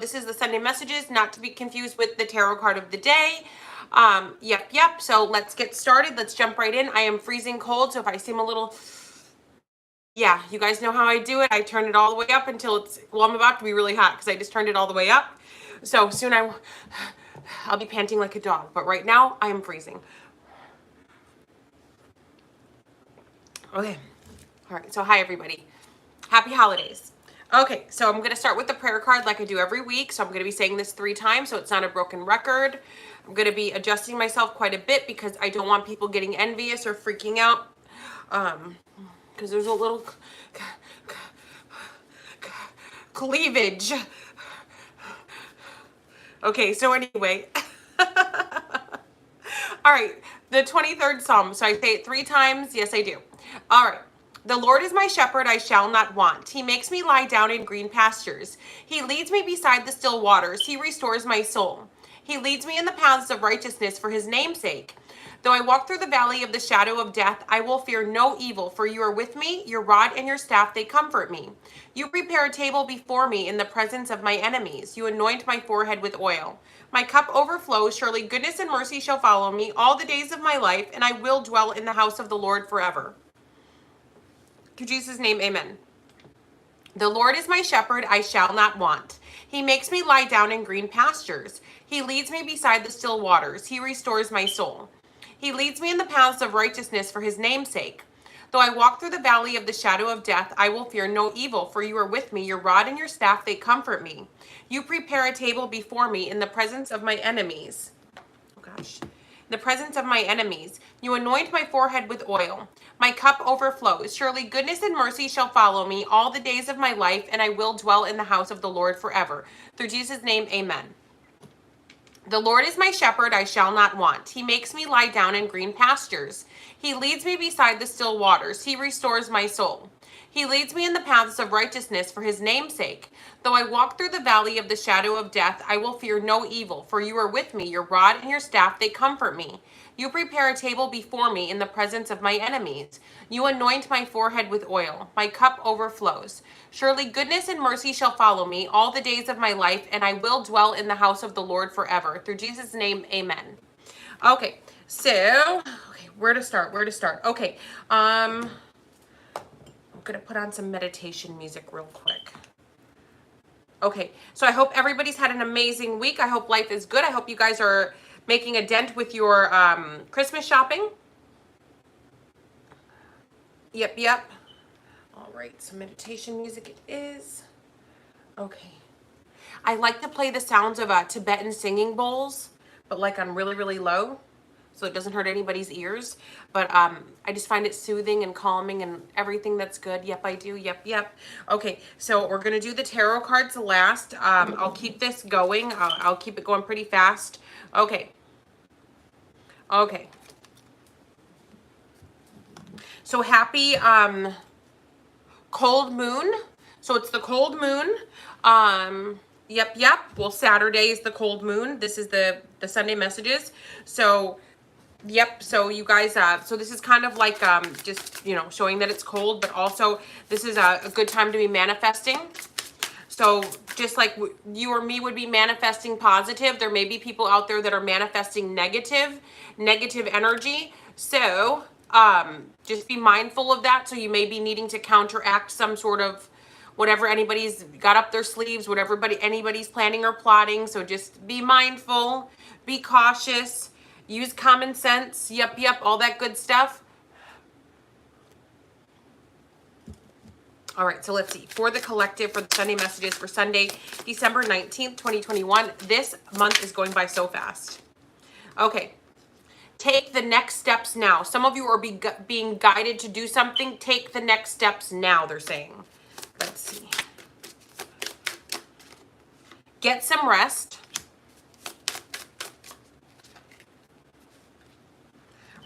This is the Sunday messages, not to be confused with the tarot card of the day. Yep. So let's get started. Let's jump right in. I am freezing cold, so if I seem a little, yeah, you guys know how I do it. I turn it all the way up until it's, well, I'm about to be really hot because I just turned it all the way up. So soon I'll be panting like a dog, but right now I am freezing. Okay. All right. So hi, everybody. Happy holidays. Okay, so I'm going to start with the prayer card like I do every week. So I'm going to be saying this 3 times so it's not a broken record. I'm going to be adjusting myself quite a bit because I don't want people getting envious or freaking out. Because there's a little cleavage. Okay, so anyway. All right, the 23rd Psalm. So I say it 3 times. Yes, I do. All right. The Lord is my shepherd, I shall not want. He makes me lie down in green pastures. He leads me beside the still waters. He restores my soul. He leads me in the paths of righteousness for his name's sake. Though I walk through the valley of the shadow of death, I will fear no evil, for you are with me. Your rod and your staff, they comfort me. You prepare a table before me in the presence of my enemies. You anoint my forehead with oil. My cup overflows. Surely goodness and mercy shall follow me all the days of my life, and I will dwell in the house of the Lord forever. In Jesus' name, amen. The Lord is my shepherd, I shall not want. He makes me lie down in green pastures. He leads me beside the still waters. He restores my soul. He leads me in the paths of righteousness for his name's sake. Though I walk through the valley of the shadow of death, I will fear no evil, for you are with me. Your rod and your staff, they comfort me. You prepare a table before me in the presence of my enemies. Oh gosh. In the presence of my enemies. You anoint my forehead with oil. My cup overflows. Surely goodness and mercy shall follow me all the days of my life, and I will dwell in the house of the Lord forever. Through Jesus' name, amen. The Lord is my shepherd, I shall not want. He makes me lie down in green pastures. He leads me beside the still waters. He restores my soul. He leads me in the paths of righteousness for his name's sake. Though I walk through the valley of the shadow of death, I will fear no evil, for you are with me. Your rod and your staff, they comfort me. You prepare a table before me in the presence of my enemies. You anoint my forehead with oil. My cup overflows. Surely goodness and mercy shall follow me all the days of my life, and I will dwell in the house of the Lord forever. Through Jesus' name, amen. Okay, so, where to start? Okay, I'm going to put on some meditation music real quick. Okay, so I hope everybody's had an amazing week. I hope life is good. I hope you guys are making a dent with your Christmas shopping. Yep. All right, so meditation music it is. Okay. I like to play the sounds of Tibetan singing bowls, but like on really, really low, so it doesn't hurt anybody's ears. But I just find it soothing and calming and everything that's good. Yep, I do. Yep. Okay, so we're going to do the tarot cards last. I'll keep this going. I'll keep it going pretty fast. Okay. So happy cold moon. So it's the cold moon. Yep. Well, Saturday is the cold moon. This is the Sunday messages. So, yep. So you guys, so this is kind of like just, you know, showing that it's cold, but also this is a good time to be manifesting. So just like you or me would be manifesting positive, there may be people out there that are manifesting negative energy. So just be mindful of that. So you may be needing to counteract some sort of whatever anybody's got up their sleeves, whatever anybody's planning or plotting. So just be mindful, be cautious, use common sense. Yep, all that good stuff. All right, so let's see. For the collective, for the Sunday messages for Sunday, December 19th, 2021. This month is going by so fast. Okay. Take the next steps now. Some of you are being guided to do something. Take the next steps now, they're saying. Let's see. Get some rest.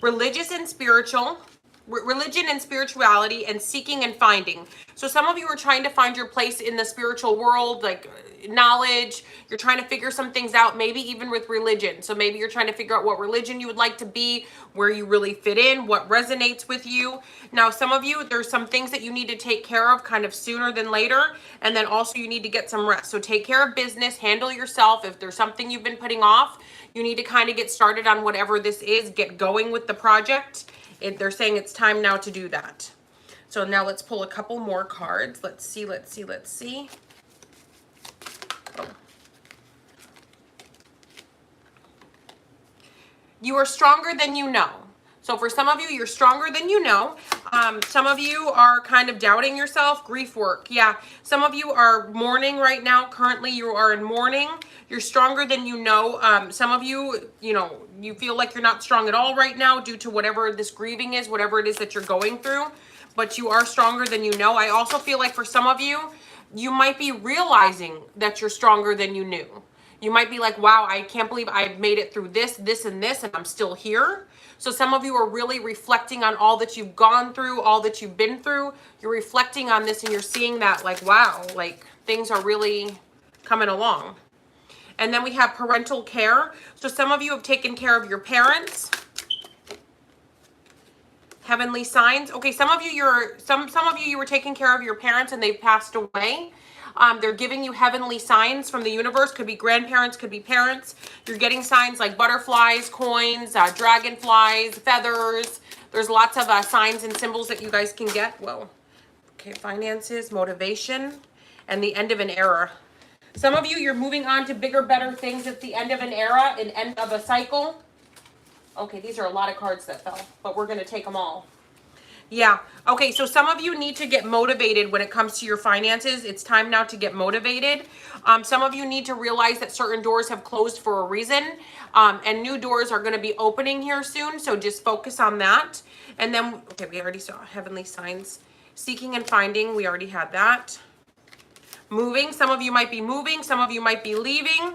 Religion and spirituality and seeking and finding. So some of you are trying to find your place in the spiritual world, like knowledge. You're trying to figure some things out, maybe even with religion. So maybe you're trying to figure out what religion you would like to be, where you really fit in, what resonates with you. Now, some of you, there's some things that you need to take care of kind of sooner than later. And then also you need to get some rest. So take care of business, handle yourself. If there's something you've been putting off, you need to kind of get started on whatever this is, get going with the project. They're saying it's time now to do that. So now let's pull a couple more cards. Let's see. Oh. You are stronger than you know. So for some of you, you're stronger than you know. Some of you are kind of doubting yourself. Grief work. Yeah. Some of you are mourning right now. Currently, you are in mourning. You're stronger than you know. Some of you, you feel like you're not strong at all right now due to whatever this grieving is, whatever it is that you're going through. But you are stronger than you know. I also feel like for some of you, you might be realizing that you're stronger than you knew. You might be like, wow, I can't believe I've made it through this, and I'm still here. So some of you are really reflecting on all that you've gone through, all that you've been through. You're reflecting on this and you're seeing that like, wow, like things are really coming along. And then we have parental care. So some of you have taken care of your parents. Heavenly signs. Okay, some of you you were taking care of your parents and they've passed away. They're giving you heavenly signs from the universe. Could be grandparents, could be parents. You're getting signs like butterflies, coins, dragonflies, feathers. There's lots of signs and symbols that you guys can get. Whoa. Okay, finances, motivation, and the end of an era. Some of you, you're moving on to bigger, better things at the end of an era, an end of a cycle. Okay, these are a lot of cards that fell, but we're going to take them all. Yeah. Okay, so some of you need to get motivated when it comes to your finances. It's time now to get motivated. Some of you need to realize that certain doors have closed for a reason, and new doors are going to be opening here soon, so just focus on that. And then, okay, we already saw heavenly signs. Seeking and finding, we already had that. Moving, some of you might be moving, some of you might be leaving.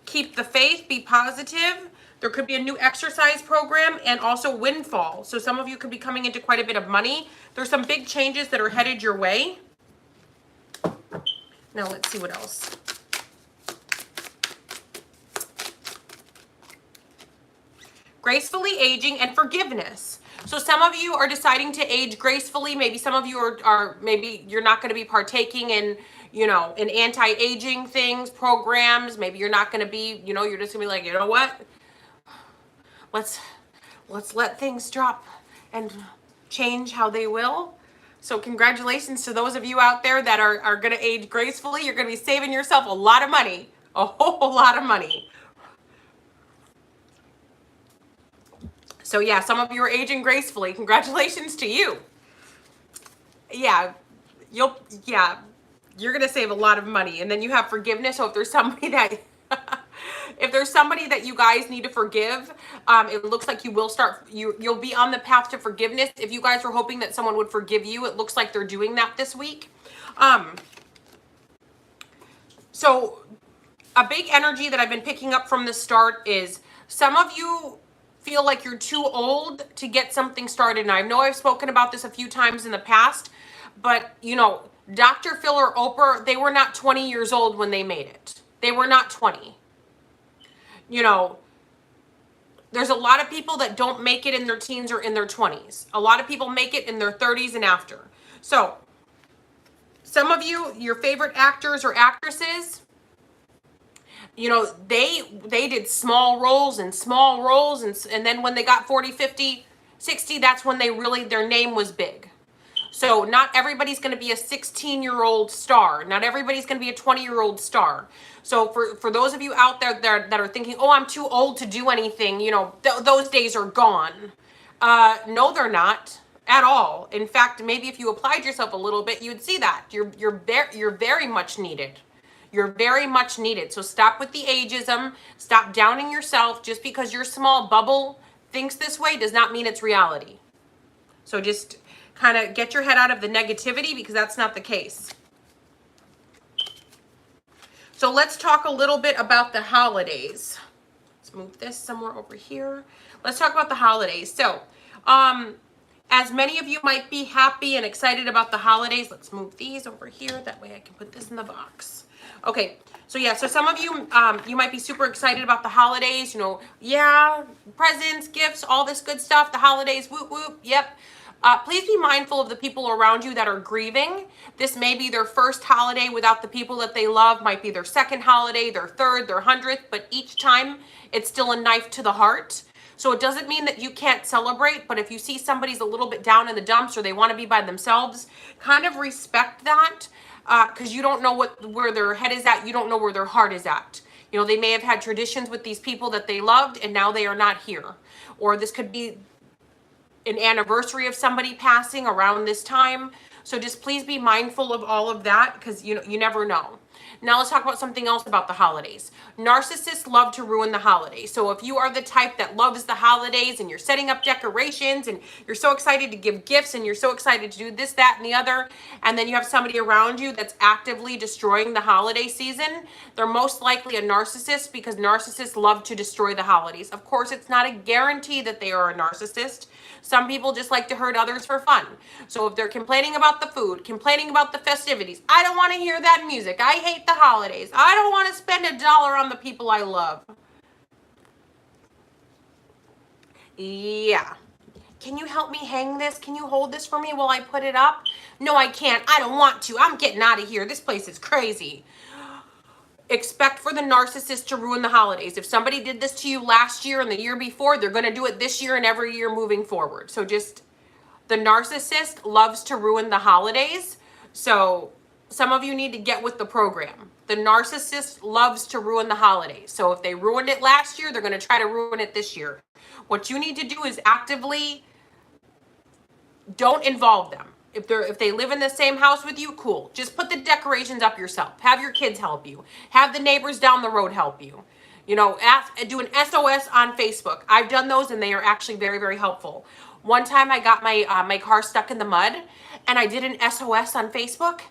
Keep the faith, be positive. There could be a new exercise program and also windfall. So some of you could be coming into quite a bit of money. There's some big changes that are headed your way. Now let's see what else. Gracefully aging and forgiveness. So some of you are deciding to age gracefully. Maybe some of you are maybe you're not going to be partaking in, in anti-aging things, programs. Maybe you're not going to be, you're just going to be like, you know what? Let's let things drop and change how they will. So congratulations to those of you out there that are going to age gracefully. You're going to be saving yourself a lot of money, a whole lot of money. So yeah, some of you are aging gracefully. Congratulations to you. Yeah, you're going to save a lot of money. And then you have forgiveness. So if there's somebody that if there's somebody that you guys need to forgive, it looks like you will you'll be on the path to forgiveness. If you guys were hoping that someone would forgive you, it looks like they're doing that this week. So a big energy that I've been picking up from the start is some of you feel like you're too old to get something started. And I know I've spoken about this a few times in the past, but Dr. Phil or Oprah, they were not 20 years old when they made it. They were not 20. There's a lot of people that don't make it in their teens or in their 20s. A lot of people make it in their 30s and after. So some of you, your favorite actors or actresses, they did small roles, and then when they got 40, 50, 60, that's when their name was big. So not everybody's going to be a 16-year-old star. Not everybody's going to be a 20-year-old star. So for those of you out there that are thinking, oh, I'm too old to do anything, those days are gone. No, they're not at all. In fact, maybe if you applied yourself a little bit, you'd see that. You're very much needed. You're very much needed. So stop with the ageism. Stop downing yourself. Just because your small bubble thinks this way does not mean it's reality. So just kind of get your head out of the negativity, because that's not the case. So let's talk a little bit about the holidays. Let's move this somewhere over here. Let's talk about the holidays. So As many of you might be happy and excited about the holidays, let's move these over here. That way I can put this in the box. Okay, so yeah, so some of you, you might be super excited about the holidays, you know, yeah, presents, gifts, all this good stuff, the holidays, whoop, whoop, yep. Please be mindful of the people around you that are grieving. This may be their first holiday without the people that they love, might be their second holiday, their third, their 100th, but each time it's still a knife to the heart. So it doesn't mean that you can't celebrate, but if you see somebody's a little bit down in the dumps or they want to be by themselves, kind of respect that, because you don't know where their head is at. You don't know where their heart is at. You know, they may have had traditions with these people that they loved and now they are not here. Or this could be an anniversary of somebody passing around this time. So just please be mindful of all of that, because you never know. Now let's talk about something else about the holidays. Narcissists love to ruin the holidays. So if you are the type that loves the holidays and you're setting up decorations and you're so excited to give gifts and you're so excited to do this, that, and the other, and then you have somebody around you that's actively destroying the holiday season, they're most likely a narcissist, because narcissists love to destroy the holidays. Of course, it's not a guarantee that they are a narcissist. Some people just like to hurt others for fun. So if they're complaining about the food, complaining about the festivities, I don't want to hear that music, I hate the holidays, I don't want to spend $1 on the people I love. Yeah. Can you help me hang this? Can you hold this for me while I put it up? No, I can't. I don't want to. I'm getting out of here. This place is crazy. Expect for the narcissist to ruin the holidays. If somebody did this to you last year and the year before, they're going to do it this year and every year moving forward. So just, the narcissist loves to ruin the holidays. So some of you need to get with the program. The narcissist loves to ruin the holidays. So if they ruined it last year, they're going to try to ruin it this year. What you need to do is actively don't involve them. If they live in the same house with you, cool. Just put the decorations up yourself. Have your kids help you. Have the neighbors down the road help you. You know, do an SOS on Facebook. I've done those and they are actually very, very helpful. One time I got my car stuck in the mud and I did an SOS on Facebook,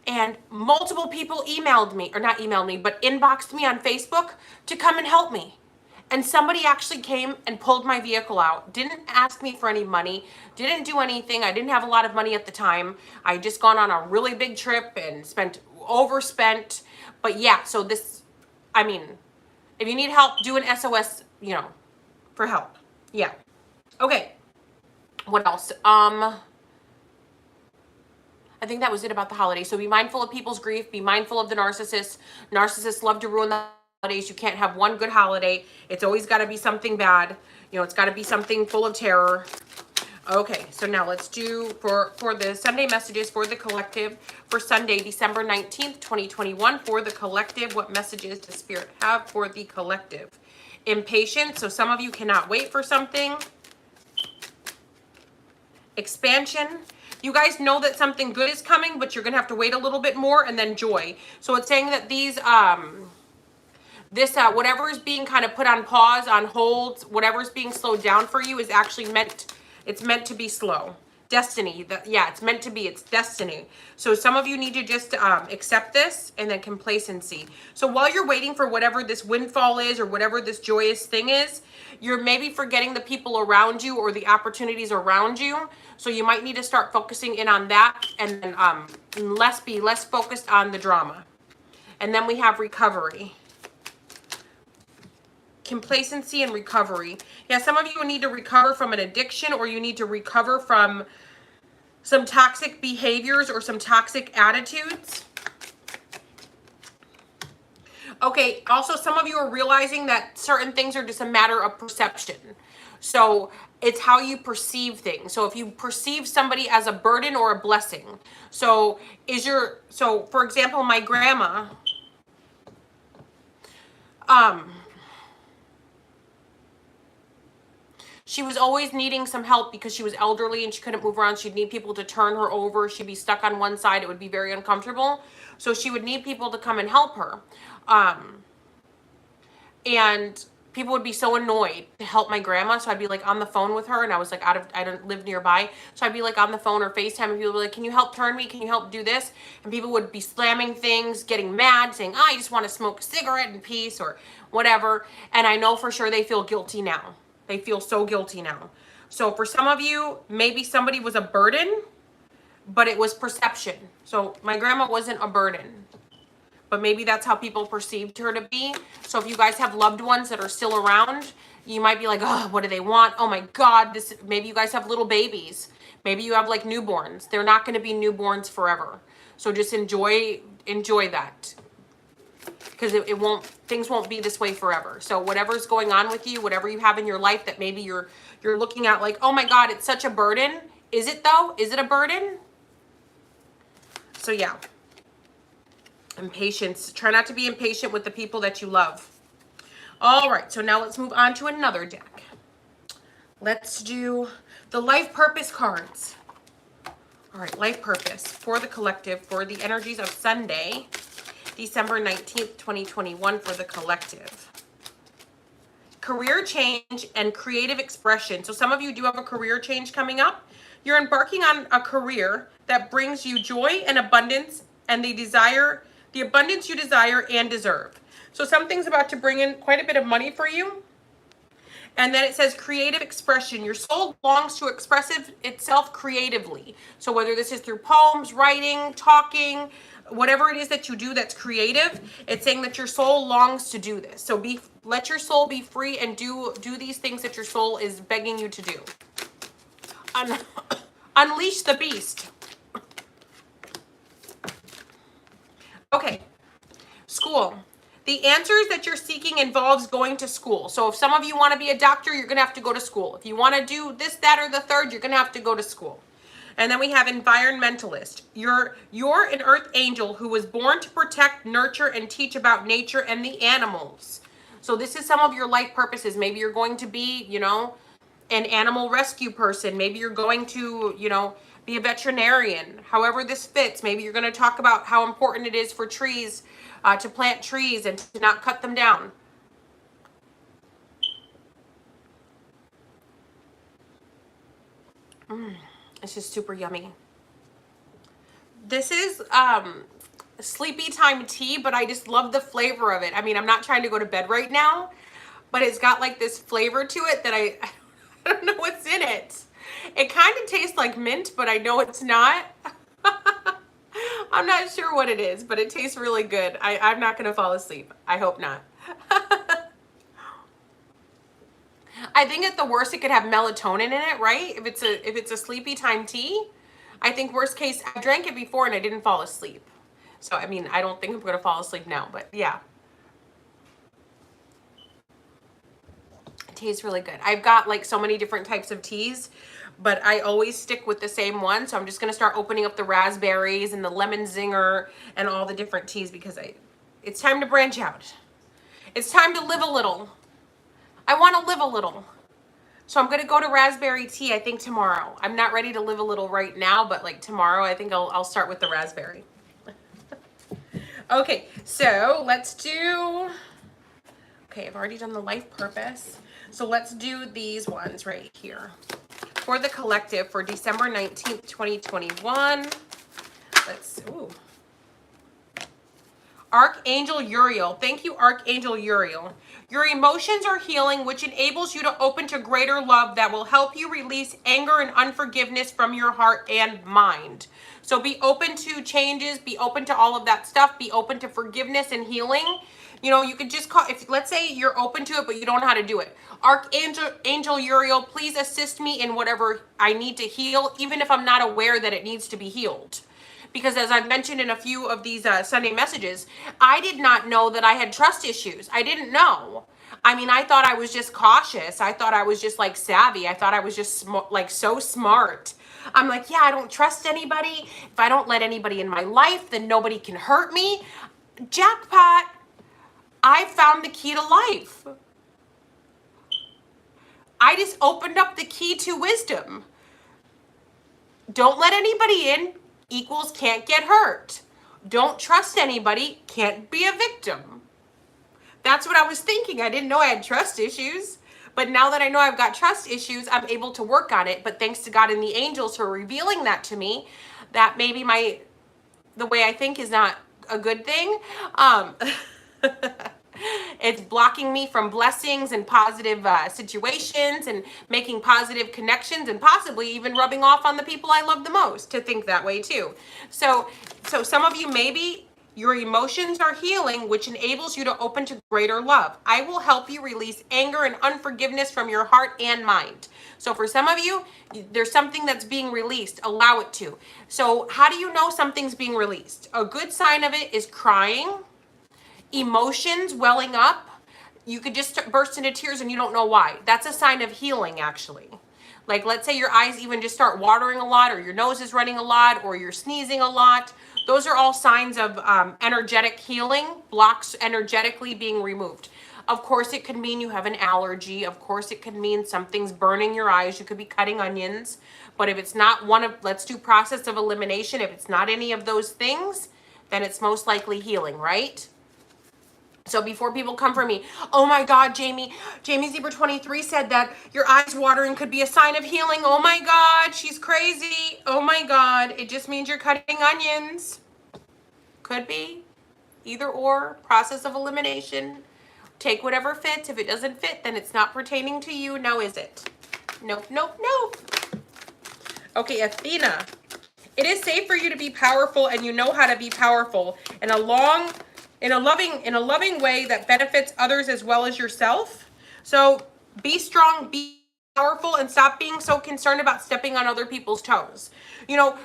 and multiple people emailed me, or not emailed me, but inboxed me on Facebook to come and help me. And somebody actually came and pulled my vehicle out. Didn't ask me for any money. Didn't do anything. I didn't have a lot of money at the time. I had just gone on a really big trip and overspent. But yeah, so this, I mean, if you need help, do an SOS, for help. Yeah. Okay. What else? I think that was it about the holidays. So be mindful of people's grief. Be mindful of the narcissists. Narcissists love to ruin the holidays. You can't have one good holiday. It's always got to be something bad. It's got to be something full of terror. Okay, so now let's do for the Sunday messages for the collective for Sunday, December 19th, 2021. For the collective, what messages does Spirit have for the collective? Impatient, so some of you cannot wait for something. Expansion. You guys know that something good is coming, but you're going to have to wait a little bit more. And then joy. So it's saying that these, whatever is being kind of put on pause, on hold, whatever is being slowed down for you is actually it's meant to be slow. Destiny. It's meant to be. It's destiny. So some of you need to just accept this, and then complacency. So while you're waiting for whatever this windfall is or whatever this joyous thing is, you're maybe forgetting the people around you or the opportunities around you. So you might need to start focusing in on that, and then be less focused on the drama. And then we have recovery. Complacency and recovery. Yeah, some of you need to recover from an addiction, or you need to recover from some toxic behaviors or some toxic attitudes. Okay, also some of you are realizing that certain things are just a matter of perception. So it's how you perceive things. So if you perceive somebody as a burden or a blessing. So for example, my grandma, she was always needing some help because she was elderly and she couldn't move around. She'd need people to turn her over. She'd be stuck on one side. It would be very uncomfortable. So she would need people to come and help her. And people would be so annoyed to help my grandma. So I'd be like on the phone with her, and I was like I don't live nearby. So I'd be like on the phone or FaceTime, and people would be like, can you help turn me? Can you help do this? And people would be slamming things, getting mad, saying, I just want to smoke a cigarette in peace or whatever. And I know for sure they feel guilty now. They feel so guilty now. So for some of you, maybe somebody was a burden, but it was perception. So my grandma wasn't a burden, but maybe that's how people perceived her to be. So if you guys have loved ones that are still around, you might be like, oh, what do they want? Oh my God, this. Maybe you guys have little babies. Maybe you have like newborns. They're not going to be newborns forever. So just enjoy that, because it won't, things won't be this way forever. So whatever's going on with you, whatever you have in your life that maybe you're looking at like, oh my God, it's such a burden. Is it though? Is it a burden? So yeah. Impatience. Try not to be impatient with the people that you love. All right, so now let's move on to another deck. Let's do the life purpose cards. All right, life purpose for the collective, for the energies of Sunday, December 19th, 2021, for the collective. Career change and creative expression. So some of you do have a career change coming up. You're embarking on a career that brings you joy and abundance and the abundance you desire and deserve. So something's about to bring in quite a bit of money for you. And then it says creative expression. Your soul longs to express itself creatively. So whether this is through poems, writing, talking, whatever it is that you do that's creative, it's saying that your soul longs to do this. So let your soul be free and do these things that your soul is begging you to do. Unleash the beast. Okay. School. The answers that you're seeking involves going to school. So if some of you want to be a doctor, you're going to have to go to school. If you want to do this, that, or the third, you're going to have to go to school. And then we have environmentalist. You're an earth angel who was born to protect, nurture, and teach about nature and the animals. So this is some of your life purposes. Maybe you're going to be, an animal rescue person. Maybe you're going to, be a veterinarian. However this fits. Maybe you're going to talk about how important it is for trees, to plant trees and to not cut them down. It's just super yummy. This is sleepy time tea, but I just love the flavor of it. I mean, I'm not trying to go to bed right now, but it's got like this flavor to it that I don't know what's in it. It kind of tastes like mint, but I know it's not. I'm not sure what it is, but it tastes really good. I'm not going to fall asleep. I hope not. I think at the worst, it could have melatonin in it, right? If it's a sleepy time tea, I think worst case, I drank it before and I didn't fall asleep. So, I mean, I don't think I'm going to fall asleep now, but yeah. It tastes really good. I've got like so many different types of teas, but I always stick with the same one. So I'm just going to start opening up the raspberries and the lemon zinger and all the different teas because it's time to branch out. It's time to live a little. I want to live a little. So I'm going to go to raspberry tea, I think tomorrow. I'm not ready to live a little right now, but like tomorrow, I think I'll start with the raspberry. Okay, so let's do, okay, I've already done the life purpose. So let's do these ones right here. For the collective for December 19th, 2021. Ooh. Archangel Uriel. Thank you, Archangel Uriel. Your emotions are healing, which enables you to open to greater love that will help you release anger and unforgiveness from your heart and mind. So be open to changes, be open to all of that stuff, be open to forgiveness and healing. You could just call, if let's say you're open to it, but you don't know how to do it. Archangel Uriel, please assist me in whatever I need to heal, even if I'm not aware that it needs to be healed. Because as I've mentioned in a few of these Sunday messages, I did not know that I had trust issues. I didn't know. I mean, I thought I was just cautious. I thought I was just like savvy. I thought I was just like so smart. I'm like, yeah, I don't trust anybody. If I don't let anybody in my life, then nobody can hurt me. Jackpot. I found the key to life. I just opened up the key to wisdom. Don't let anybody in equals can't get hurt. Don't trust anybody, can't be a victim. That's what I was thinking. I didn't know I had trust issues. But now that I know I've got trust issues, I'm able to work on it. But thanks to God and the angels for revealing that to me, that maybe the way I think is not a good thing. It's blocking me from blessings and positive situations and making positive connections and possibly even rubbing off on the people I love the most to think that way too. So some of you, maybe your emotions are healing, which enables you to open to greater love. I will help you release anger and unforgiveness from your heart and mind. So for some of you, there's something that's being released. Allow it to. So how do you know something's being released? A good sign of it is crying, emotions welling up. You could just burst into tears and you don't know why. That's a sign of healing, actually. Like, let's say your eyes even just start watering a lot, or your nose is running a lot, or you're sneezing a lot. Those are all signs of energetic healing, blocks energetically being removed. Of course, it could mean you have an allergy. Of course, it could mean something's burning your eyes. You could be cutting onions. But if it's not one of, let's do process of elimination. If it's not any of those things, then it's most likely healing, right? So before people come for me, oh my God, Jamie Zebra 23 said that your eyes watering could be a sign of healing. Oh my God, she's crazy. Oh my God, it just means you're cutting onions. Could be. Either or, process of elimination. Take whatever fits. If it doesn't fit, then it's not pertaining to you. Now is it? Nope, nope, nope. Okay, Athena. It is safe for you to be powerful, and you know how to be powerful in a loving way that benefits others as well as yourself. So be strong, be powerful, and stop being so concerned about stepping on other people's toes. You know,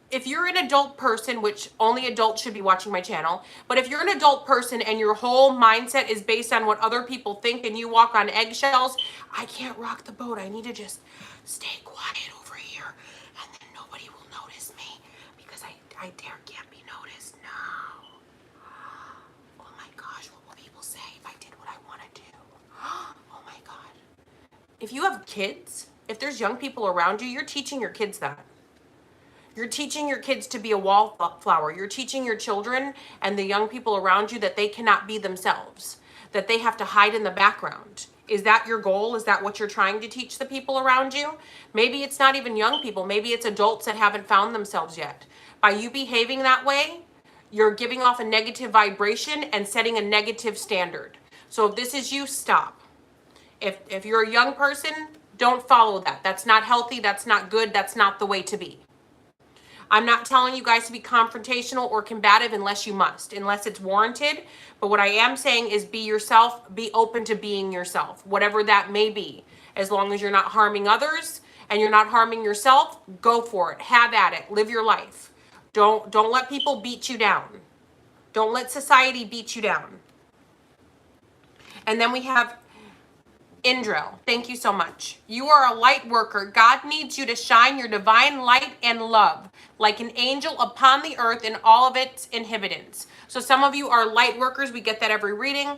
if you're an adult person, which only adults should be watching my channel, but if you're an adult person and your whole mindset is based on what other people think and you walk on eggshells, I can't rock the boat. I need to just stay quiet over here and then nobody will notice me because I can't be noticed. No. Oh my gosh, what will people say if I did what I want to do? Oh my God. If you have kids, if there's young people around you, you're teaching your kids that. You're teaching your kids to be a wallflower. You're teaching your children and the young people around you that they cannot be themselves, that they have to hide in the background. Is that your goal? Is that what you're trying to teach the people around you? Maybe it's not even young people. Maybe it's adults that haven't found themselves yet. By you behaving that way, you're giving off a negative vibration and setting a negative standard. So if this is you, stop. If you're a young person, don't follow that. That's not healthy. That's not good. That's not the way to be. I'm not telling you guys to be confrontational or combative unless you must, unless it's warranted. But what I am saying is be yourself, be open to being yourself, whatever that may be. As long as you're not harming others and you're not harming yourself, go for it. Have at it. Live your life. Don't let people beat you down. Don't let society beat you down. And then we have Indra. Thank you so much. You are a light worker. God needs you to shine your divine light and love like an angel upon the earth in all of its inhabitants. So some of you are light workers. We get that every reading.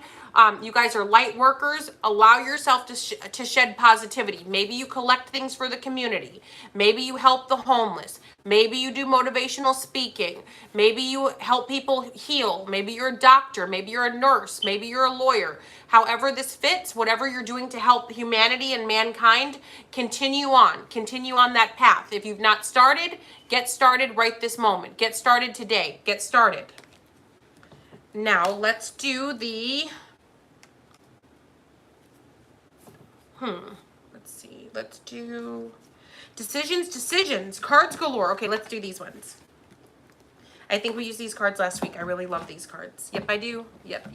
You guys are light workers. Allow yourself to shed positivity. Maybe you collect things for the community. Maybe you help the homeless. Maybe you do motivational speaking. Maybe you help people heal. Maybe you're a doctor. Maybe you're a nurse. Maybe you're a lawyer. However this fits, whatever you're doing to help humanity and mankind, continue on. Continue on that path. If you've not started, get started right this moment. Get started today. Get started. Now let's do the... Let's see. Let's do... Decisions. Cards galore. Okay, let's do these ones. I think we used these cards last week. I really love these cards. Yep, I do. Yep.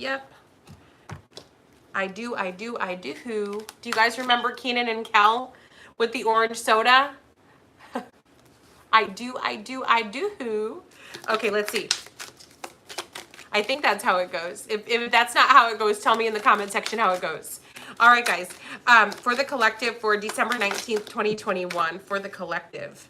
I do. Do you guys remember Keenan and Kel with the orange soda? I do. Okay, let's see. I think that's how it goes. If that's not how it goes, tell me in the comment section how it goes. All right, guys. For the collective for December 19th, 2021, for the collective.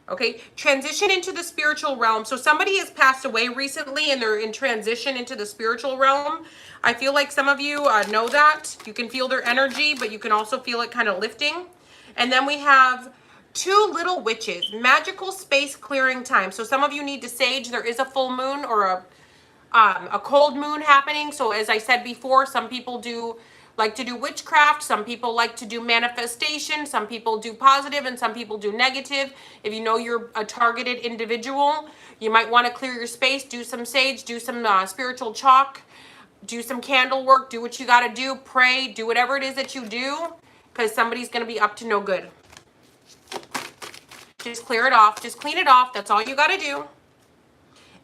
Okay, transition into the spiritual realm. So somebody has passed away recently and they're in transition into the spiritual realm. I feel like some of you know that. You can feel their energy, but you can also feel it kind of lifting. And then we have two little witches, magical space clearing time. So some of you need to sage. There is a full moon or a cold moon happening. So as I said before, some people like to do witchcraft. Some people like to do manifestation. Some people do positive and some people do negative. If you know you're a targeted individual, you might want to clear your space, do some sage, do some spiritual chalk. do some candle work, do what you got to do, pray, do whatever it is that you do, because somebody's going to be up to no good. Just clear it off. Just clean it off. That's all you got to do.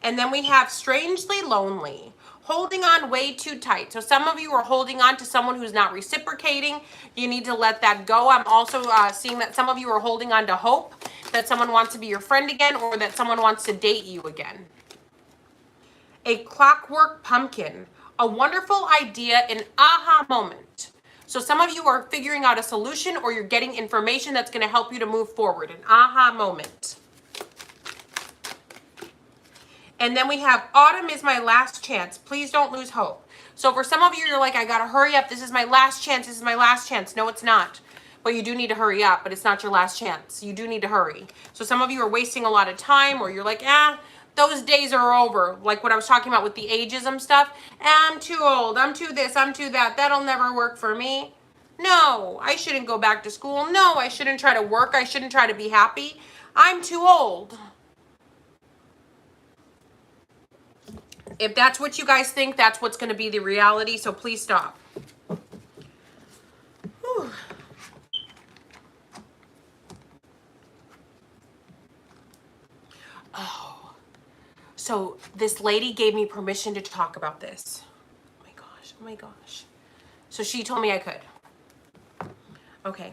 And then we have strangely lonely, holding on way too tight. So some of you are holding on to someone who's not reciprocating. You need to let that go. I'm also seeing that some of you are holding on to hope that someone wants to be your friend again, or that someone wants to date you again. A clockwork pumpkin, a wonderful idea, an aha moment. So some of you are figuring out a solution, or you're getting information that's going to help you to move forward. An aha moment. And then we have autumn is my last chance. Please don't lose hope. So for some of you, you're like, I got to hurry up. This is my last chance. This is my last chance. No, it's not. Well, you do need to hurry up, but it's not your last chance. You do need to hurry. So some of you are wasting a lot of time, or you're like, those days are over. Like what I was talking about with the ageism stuff. I'm too old. I'm too this. I'm too that. That'll never work for me. No, I shouldn't go back to school. No, I shouldn't try to work. I shouldn't try to be happy. I'm too old. If that's what you guys think, that's what's going to be the reality. So please stop. Whew. Oh, so this lady gave me permission to talk about this. Oh my gosh. Oh my gosh. So she told me I could. Okay.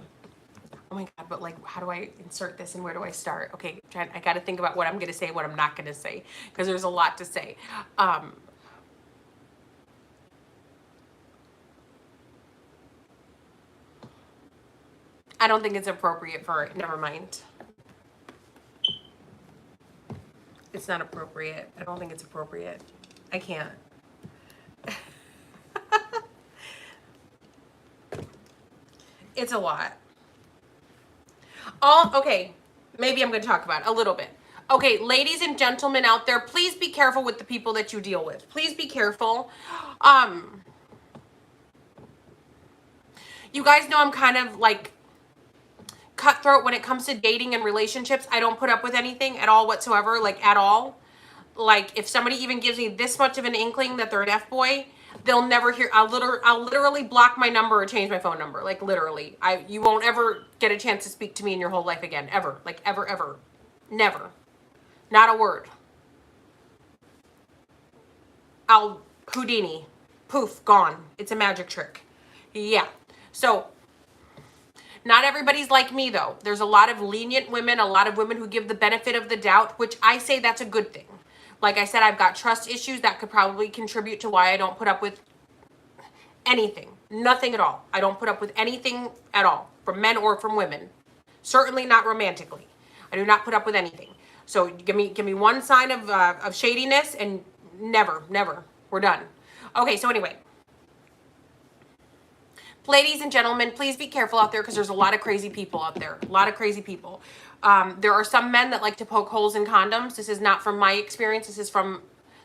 Oh my God, but like, how do I insert this and where do I start? Okay, I got to think about what I'm going to say, what I'm not going to say, because there's a lot to say. I don't think it's appropriate for it. Never mind. It's not appropriate. I don't think it's appropriate. I can't. It's a lot. Okay, maybe I'm going to talk about it a little bit. Okay, ladies and gentlemen out there, please be careful with the people that you deal with. Please be careful. You guys know I'm kind of like cutthroat when it comes to dating and relationships. I don't put up with anything at all whatsoever, like at all. Like if somebody even gives me this much of an inkling that they're an F-boy, they'll never hear. I'll literally block my number or change my phone number. Like literally, you won't ever get a chance to speak to me in your whole life again, ever. Like ever, ever, never, not a word. I'll Houdini, poof, gone. It's a magic trick. Yeah. So not everybody's like me though. There's a lot of lenient women, a lot of women who give the benefit of the doubt, which I say that's a good thing. Like I said, I've got trust issues that could probably contribute to why I don't put up with anything. Nothing at all. I don't put up with anything at all, from men or from women. Certainly not romantically. I do not put up with anything. So give me one sign of shadiness and never. We're done. Okay, so anyway. Ladies and gentlemen, please be careful out there because there's a lot of crazy people out there. A lot of crazy people. There are some men that like to poke holes in condoms. This is not from my experience. This is from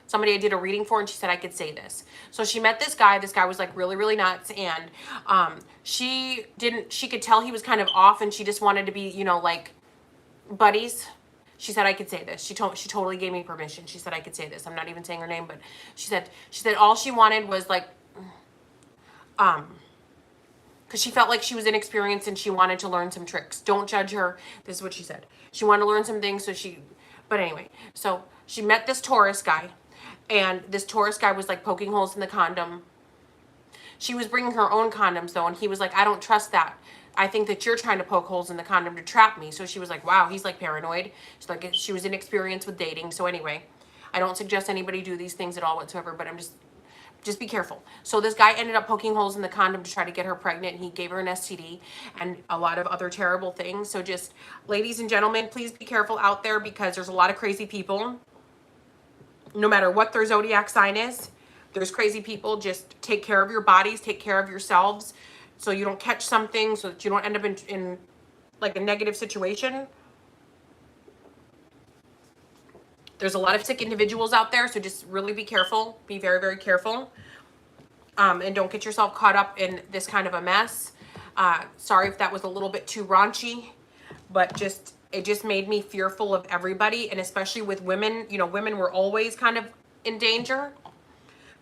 somebody I did a reading for, and she said I could say this. So she met this guy. This guy was like really, really nuts, and she could tell he was kind of off, and she just wanted to be, like buddies. She said I could say this. She totally gave me permission. She said I could say this. I'm not even saying her name, but she said all she wanted was like because she felt like she was inexperienced and she wanted to learn some tricks. Don't judge her. This is what she said. She wanted to learn some things, but anyway, so she met this Taurus guy, and this Taurus guy was like poking holes in the condom. She was bringing her own condoms though, and he was like, I don't trust that. I think that you're trying to poke holes in the condom to trap me. So she was like, wow, he's like paranoid. She's like, she was inexperienced with dating. So anyway, I don't suggest anybody do these things at all whatsoever, but just be careful. So this guy ended up poking holes in the condom to try to get her pregnant, and he gave her an STD and a lot of other terrible things. So just, ladies and gentlemen, please be careful out there because there's a lot of crazy people. No matter what their zodiac sign is, there's crazy people. Just take care of your bodies, take care of yourselves so you don't catch something, so that you don't end up in like a negative situation. There's a lot of sick individuals out there, so just really be careful. Be very, very careful. And don't get yourself caught up in this kind of a mess. Sorry if that was a little bit too raunchy, but it just made me fearful of everybody, and especially with women. Women were always kind of in danger.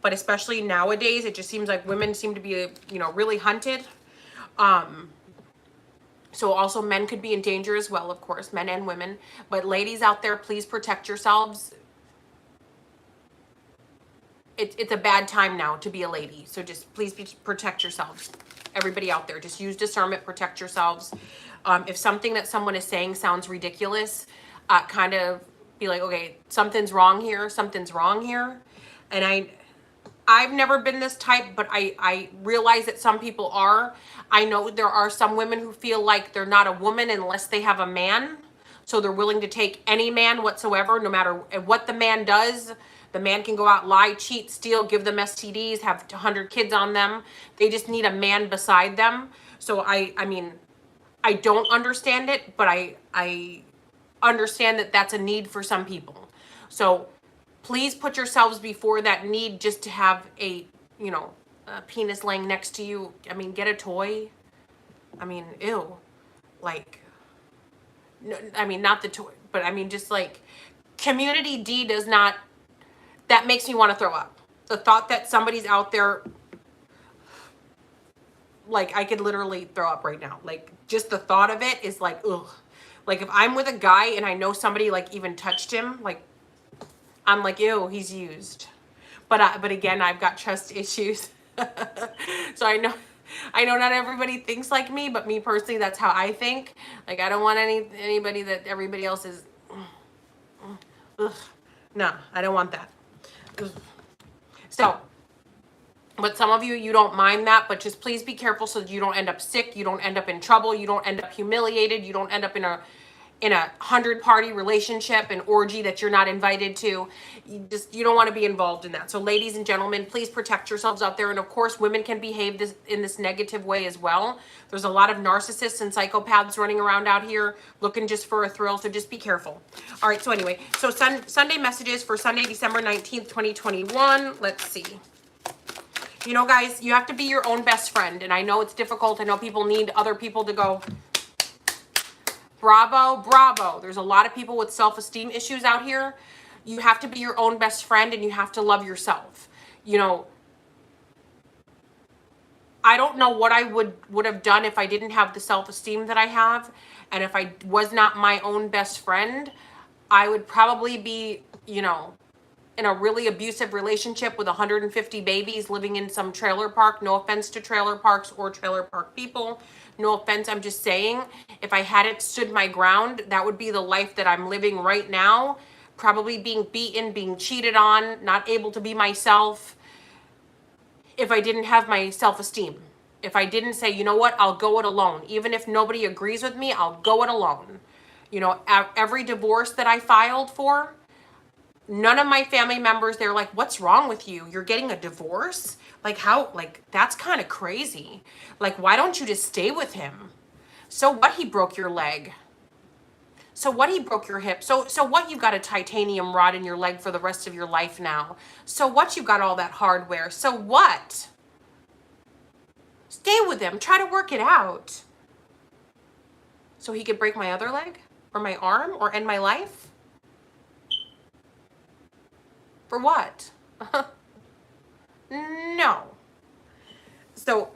but especially nowadays, it just seems like women seem to be, you know, really hunted. So also men could be in danger as well, of course, men and women. But ladies out there, please protect yourselves. It's a bad time now to be a lady. So just please protect yourselves. Everybody out there, just use discernment, protect yourselves. If something that someone is saying sounds ridiculous, kind of be like, okay, something's wrong here. Something's wrong here. And I've never been this type, but I realize that some people are. I know there are some women who feel like they're not a woman unless they have a man. So they're willing to take any man whatsoever, no matter what the man does. The man can go out, lie, cheat, steal, give them STDs, have 100 kids on them. They just need a man beside them. So I mean, I don't understand it, but I understand that that's a need for some people. So please put yourselves before that need just to have a, you know, a penis laying next to you. I mean, get a toy. I mean, ew. Like, no, I mean, not the toy, but I mean, just like, community D does not, that makes me want to throw up. The thought that somebody's out there, like, I could literally throw up right now. Like, just the thought of it is like, ugh. Like, if I'm with a guy and I know somebody, like, even touched him, like, I'm like, ew, he's used. But again, I've got trust issues. So I know not everybody thinks like me, but me personally, that's how I think. Like, I don't want anybody that everybody else is, ugh. No, I don't want that. Ugh. So, but some of you, you don't mind that, but just please be careful so that you don't end up sick, you don't end up in trouble, you don't end up humiliated, you don't end up in a 100-party relationship, an orgy that you're not invited to. You don't want to be involved in that. So ladies and gentlemen, please protect yourselves out there. And of course, women can behave in this negative way as well. There's a lot of narcissists and psychopaths running around out here looking just for a thrill. So just be careful. All right. So anyway, so Sunday messages for Sunday, December 19th, 2021. Let's see. You know, guys, you have to be your own best friend. And I know it's difficult. I know people need other people to go, bravo, bravo. There's a lot of people with self-esteem issues out here. You have to be your own best friend and you have to love yourself. You know, I don't know what I would have done if I didn't have the self-esteem that I have. And if I was not my own best friend, I would probably be, you know, in a really abusive relationship with 150 babies living in some trailer park. No offense to trailer parks or trailer park people. No offense, I'm just saying, if I hadn't stood my ground, that would be the life that I'm living right now. Probably being beaten, being cheated on, not able to be myself. If I didn't have my self-esteem. If I didn't say, you know what, I'll go it alone. Even if nobody agrees with me, I'll go it alone. You know, every divorce that I filed for, none of my family members, they're like, what's wrong with you? You're getting a divorce? Like, how, like, that's kind of crazy. Like, why don't you just stay with him? So what, he broke your leg? So what, he broke your hip? So what, you've got a titanium rod in your leg for the rest of your life now? So what, you've got all that hardware? So what? Stay with him. Try to work it out. So he could break my other leg? Or my arm? Or end my life? For what? No. So,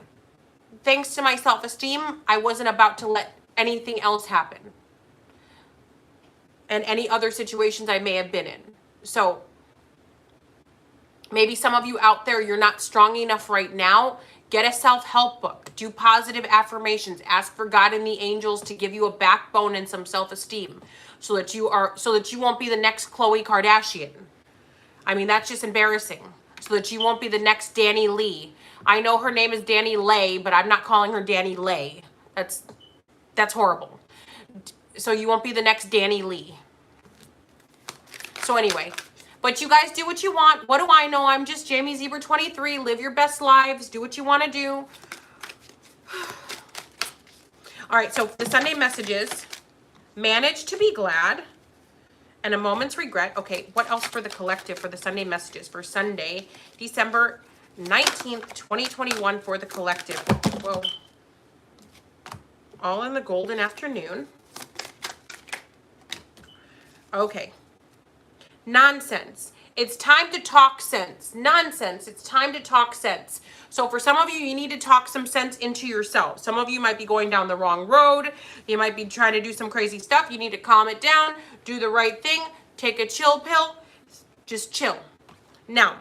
thanks to my self-esteem, I wasn't about to let anything else happen. And any other situations I may have been in. So, maybe some of you out there, you're not strong enough right now. Get a self-help book. Do positive affirmations. Ask for God and the angels to give you a backbone and some self-esteem. So that you won't be the next Khloe Kardashian. I mean, that's just embarrassing. So that you won't be the next Danny Lee. I know her name is Danny Lay, but I'm not calling her Danny Lay. That's horrible. So you won't be the next Danny Lee. So anyway, but you guys do what you want. What do I know? I'm just Jamie Zebra 23. Live your best lives. Do what you want to do. All right, so the Sunday messages. Manage to be glad. And a moment's regret. Okay, what else for the collective for the Sunday messages for Sunday, December 19th, 2021 for the collective? Whoa. All in the golden afternoon. Okay. Nonsense. It's time to talk sense. Nonsense. It's time to talk sense. So for some of you, you need to talk some sense into yourself. Some of you might be going down the wrong road. You might be trying to do some crazy stuff. You need to calm it down, do the right thing, take a chill pill, just chill. Now,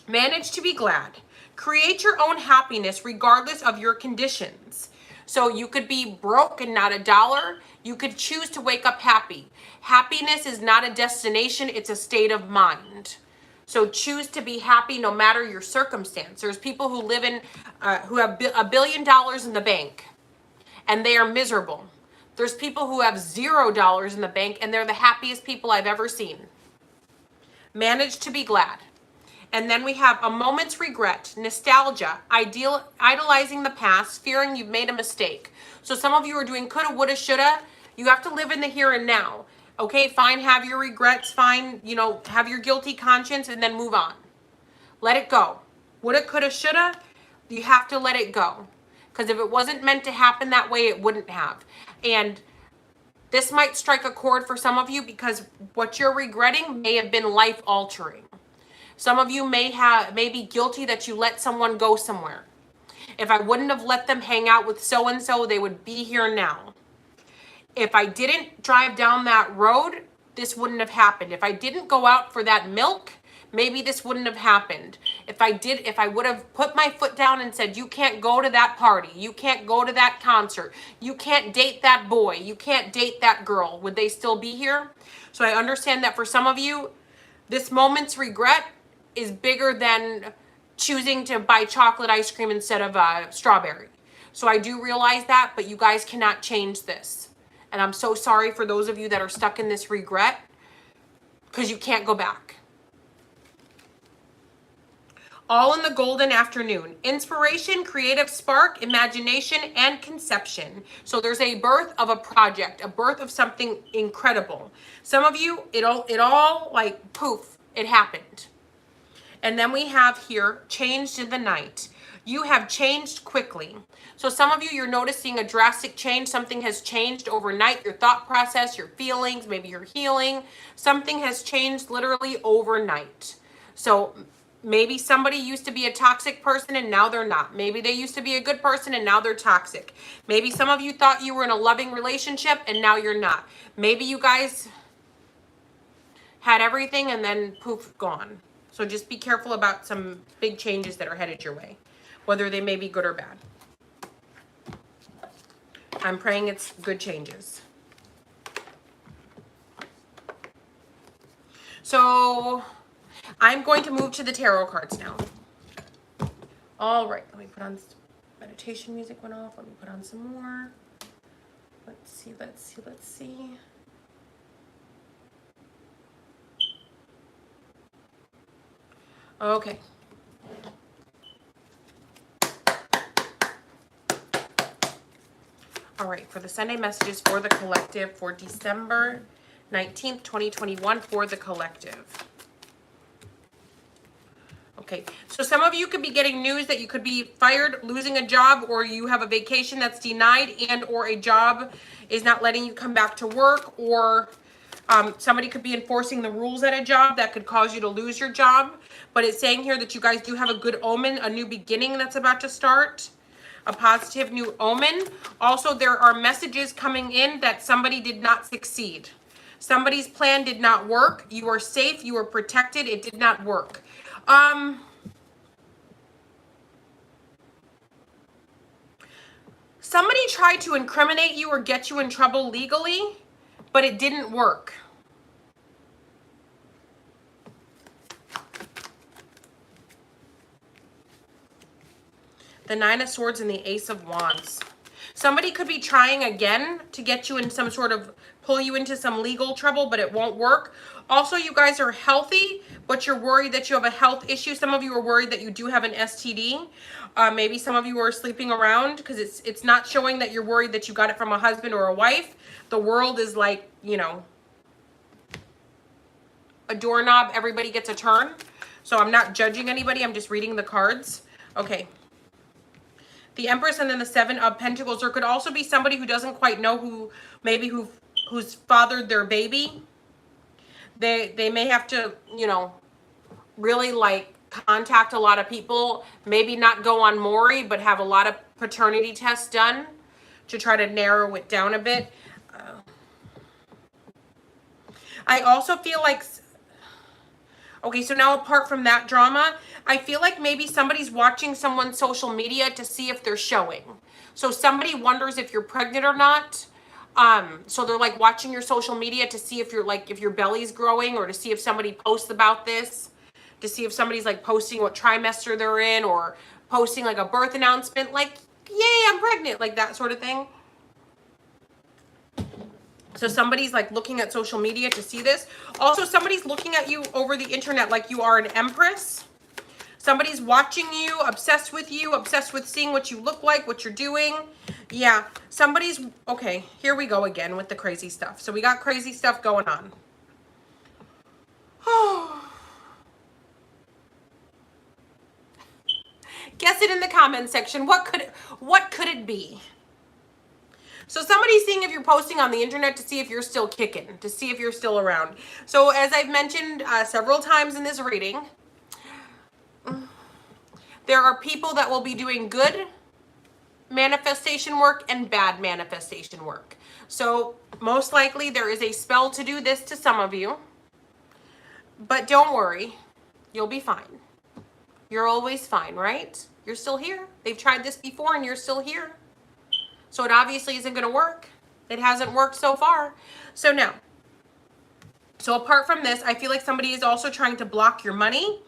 manage to be glad. Create your own happiness regardless of your conditions. So you could be broke and not a dollar. You could choose to wake up happy. Happiness is not a destination, it's a state of mind. So choose to be happy no matter your circumstance. There's people who live in, who have $1 billion in the bank and they are miserable. There's people who have $0 in the bank and they're the happiest people I've ever seen. Manage to be glad. And then we have a moment's regret, nostalgia, idolizing the past, fearing you've made a mistake. So some of you are doing coulda, woulda, shoulda. You have to live in the here and now. Okay, fine, have your regrets, fine, you know, have your guilty conscience and then move on. Let it go. Woulda, coulda, shoulda, you have to let it go. Because if it wasn't meant to happen that way, it wouldn't have. And this might strike a chord for some of you because what you're regretting may have been life-altering. Some of you may be guilty that you let someone go somewhere. If I wouldn't have let them hang out with so-and-so, they would be here now. If I didn't drive down that road, this wouldn't have happened. If I didn't go out for that milk, maybe this wouldn't have happened. If I would have put my foot down and said, you can't go to that party, you can't go to that concert, you can't date that boy, you can't date that girl, would they still be here? So I understand that for some of you, this moment's regret is bigger than choosing to buy chocolate ice cream instead of strawberry. So I do realize that, but you guys cannot change this. And I'm so sorry for those of you that are stuck in this regret because you can't go back. All in the golden afternoon. Inspiration, creative spark, imagination, and conception. So there's a birth of a project, a birth of something incredible. Some of you, it all like poof, it happened. And then we have here, changed in the night. You have changed quickly. So some of you, you're noticing a drastic change. Something has changed overnight. Your thought process, your feelings, maybe your healing. Something has changed literally overnight. So maybe somebody used to be a toxic person and now they're not. Maybe they used to be a good person and now they're toxic. Maybe some of you thought you were in a loving relationship and now you're not. Maybe you guys had everything and then poof, gone. So just be careful about some big changes that are headed your way, whether they may be good or bad. I'm praying it's good changes. So I'm going to move to the tarot cards now. All right, let me put on meditation music went off. Let me put on some more. Let's see. Okay. All right, for the Sunday messages for the collective for December 19th, 2021 for the collective. Okay, so some of you could be getting news that you could be fired, losing a job, or you have a vacation that's denied, and or a job is not letting you come back to work, or somebody could be enforcing the rules at a job that could cause you to lose your job. But it's saying here that you guys do have a good omen, a new beginning that's about to start, a positive new omen. Also, there are messages coming in that somebody did not succeed. Somebody's plan did not work. You are safe. You are protected. It did not work. Somebody tried to incriminate you or get you in trouble legally, but it didn't work. The Nine of Swords and the Ace of Wands. Somebody could be trying again to get you in some sort of, pull you into some legal trouble, but it won't work. Also, you guys are healthy, but you're worried that you have a health issue. Some of you are worried that you do have an STD. Maybe some of you are sleeping around because it's not showing that you're worried that you got it from a husband or a wife. The world is like, you know, a doorknob. Everybody gets a turn. So I'm not judging anybody. I'm just reading the cards. Okay. The Empress and then the Seven of Pentacles. There could also be somebody who doesn't quite know who's fathered their baby. They may have to, you know, really like contact a lot of people, maybe not go on Maury, but have a lot of paternity tests done to try to narrow it down a bit. I also feel like, okay, so now apart from that drama, I feel like maybe somebody's watching someone's social media to see if they're showing. So somebody wonders if you're pregnant or not. So they're like watching your social media to see if you're like, if your belly's growing, or to see if somebody posts about this, to see if somebody's like posting what trimester they're in, or posting like a birth announcement, like, yay, I'm pregnant, like that sort of thing. So somebody's like looking at social media to see this. Also, somebody's looking at you over the internet like you are an empress. Somebody's watching you, obsessed with seeing what you look like, what you're doing. Yeah, somebody's, okay, here we go again with the crazy stuff. So we got crazy stuff going on. Guess it in the comments section. What could it be? So somebody's seeing if you're posting on the internet to see if you're still kicking, to see if you're still around. So as I've mentioned several times in this reading, there are people that will be doing good manifestation work and bad manifestation work. So most likely there is a spell to do this to some of you, but don't worry, you'll be fine. You're always fine, right? You're still here. They've tried this before and you're still here. So it obviously isn't going to work. It hasn't worked so far. So now, so apart from this, I feel like somebody is also trying to block your money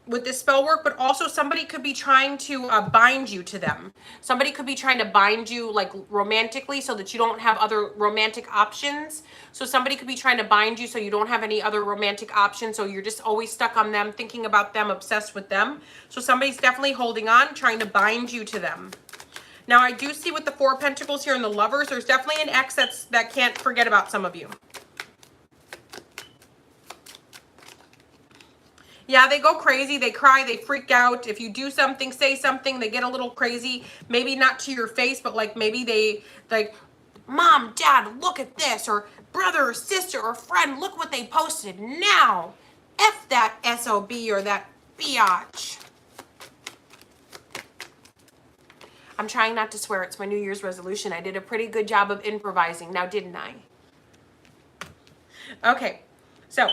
with this spell work, but also somebody could be trying to bind you to them. Somebody could be trying to bind you like romantically so that you don't have other romantic options. So somebody could be trying to bind you so you don't have any other romantic options. So you're just always stuck on them, thinking about them, obsessed with them. So somebody's definitely holding on, trying to bind you to them. Now, I do see with the Four of Pentacles here and the Lovers, there's definitely an ex that can't forget about some of you. Yeah, they go crazy, they cry, they freak out. If you do something, say something, they get a little crazy. Maybe not to your face, but like maybe they, like, Mom, Dad, look at this. Or brother or sister or friend, look what they posted now. F that SOB or that biatch. I'm trying not to swear. It's my New Year's resolution. I did a pretty good job of improvising now, didn't I? Okay, so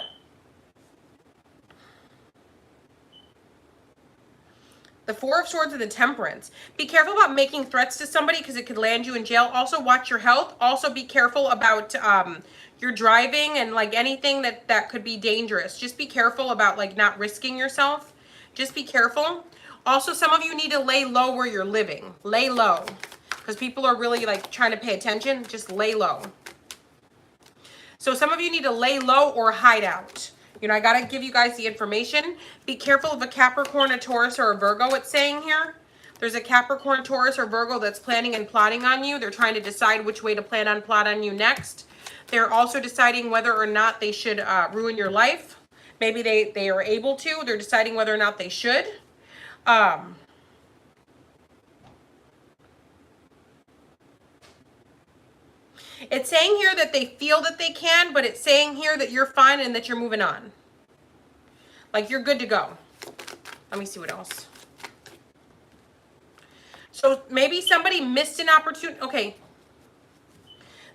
the Four of Swords and the Temperance. Be careful about making threats to somebody because it could land you in jail. Also, watch your health. Also, be careful about your driving and like anything that could be dangerous. Just be careful about like not risking yourself. Just be careful. Also, some of you need to lay low where you're living. Lay low. Because people are really like trying to pay attention. Just lay low. So some of you need to lay low or hide out. You know, I got to give you guys the information. Be careful of a Capricorn, a Taurus, or a Virgo, it's saying here. There's a Capricorn, Taurus, or Virgo that's planning and plotting on you. They're trying to decide which way to plot on you next. They're also deciding whether or not they should ruin your life. Maybe they are able to. They're deciding whether or not they should. It's saying here that they feel that they can, but it's saying here that you're fine and that you're moving on. Like you're good to go. Let me see what else. So maybe somebody missed an opportunity. Okay.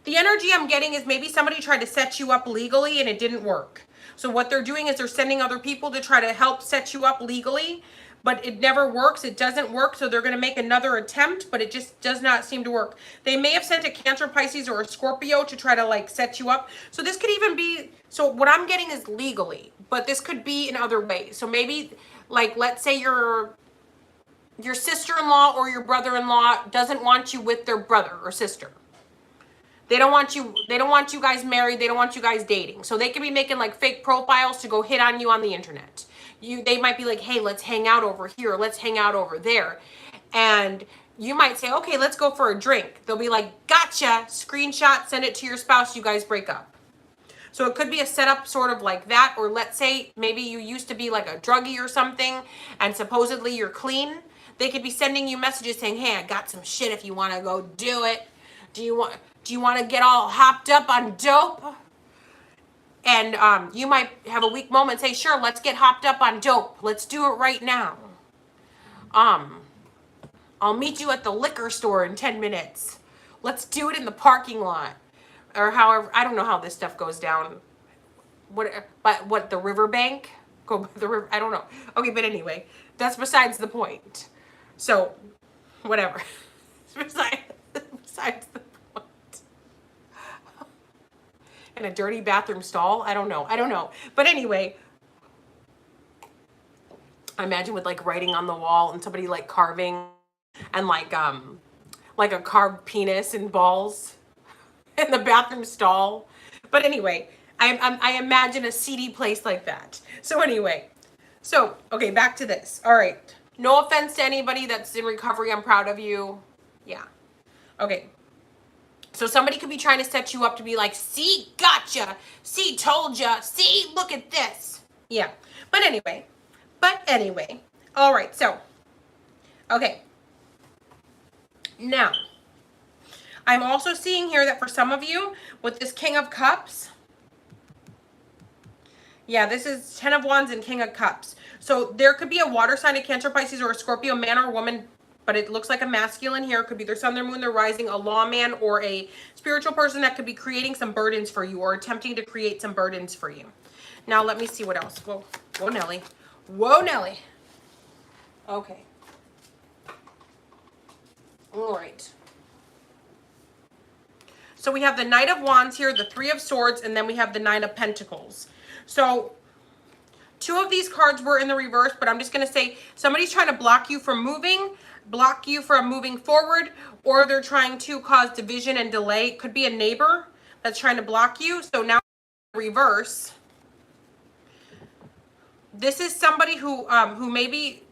The energy I'm getting is maybe somebody tried to set you up legally and it didn't work. So what they're doing is they're sending other people to try to help set you up legally, but it never works. It doesn't work. So they're going to make another attempt, but it just does not seem to work. They may have sent a Cancer, Pisces, or a Scorpio to try to like set you up. So this could even be, so what I'm getting is legally, but this could be in other ways. So maybe like, let's say your sister-in-law or your brother-in-law doesn't want you with their brother or sister. They don't want you guys married. They don't want you guys dating. So they could be making like fake profiles to go hit on you on the internet. They might be like, hey, let's hang out over here. Let's hang out over there. And you might say, okay, let's go for a drink. They'll be like, gotcha, screenshot, send it to your spouse. You guys break up. So it could be a setup sort of like that. Or let's say maybe you used to be like a druggie or something and supposedly you're clean. They could be sending you messages saying, hey, I got some shit if you want to go do it. Do you want to get all hopped up on dope? And you might have a weak moment, say, sure, let's get hopped up on dope. Let's do it right now. I'll meet you at the liquor store in 10 minutes. Let's do it in the parking lot. Or however, I don't know how this stuff goes down. What, the riverbank? Go by the river, I don't know. Okay, but anyway, that's besides the point. So, whatever. besides the point. In a dirty bathroom stall? I don't know. But anyway, I imagine with like writing on the wall and somebody like carving and like a carved penis and balls in the bathroom stall. But anyway, I imagine a seedy place like that. So anyway, okay, back to this. All right. No offense to anybody that's in recovery. I'm proud of you. Yeah. Okay. So somebody could be trying to set you up to be like, see, gotcha. See, told ya. See, look at this. Yeah. But anyway. All right. So, okay. Now, I'm also seeing here that for some of you, with this King of Cups, yeah, this is 10 of Wands and King of Cups. So there could be a water sign, a Cancer, Pisces, or a Scorpio, man or woman, but it looks like a masculine here. It could be their sun, their moon, their rising, a lawman, or a spiritual person that could be creating some burdens for you or attempting to create some burdens for you. Now, let me see what else. Whoa, Nelly. Whoa, Nelly. Okay. All right. So we have the Knight of Wands here, the Three of Swords, and then we have the Nine of Pentacles. So 2 of these cards were in the reverse, but I'm just going to say somebody's trying to block you from moving forward, or they're trying to cause division and delay. It could be a neighbor that's trying to block you. So now reverse. This is somebody who maybe,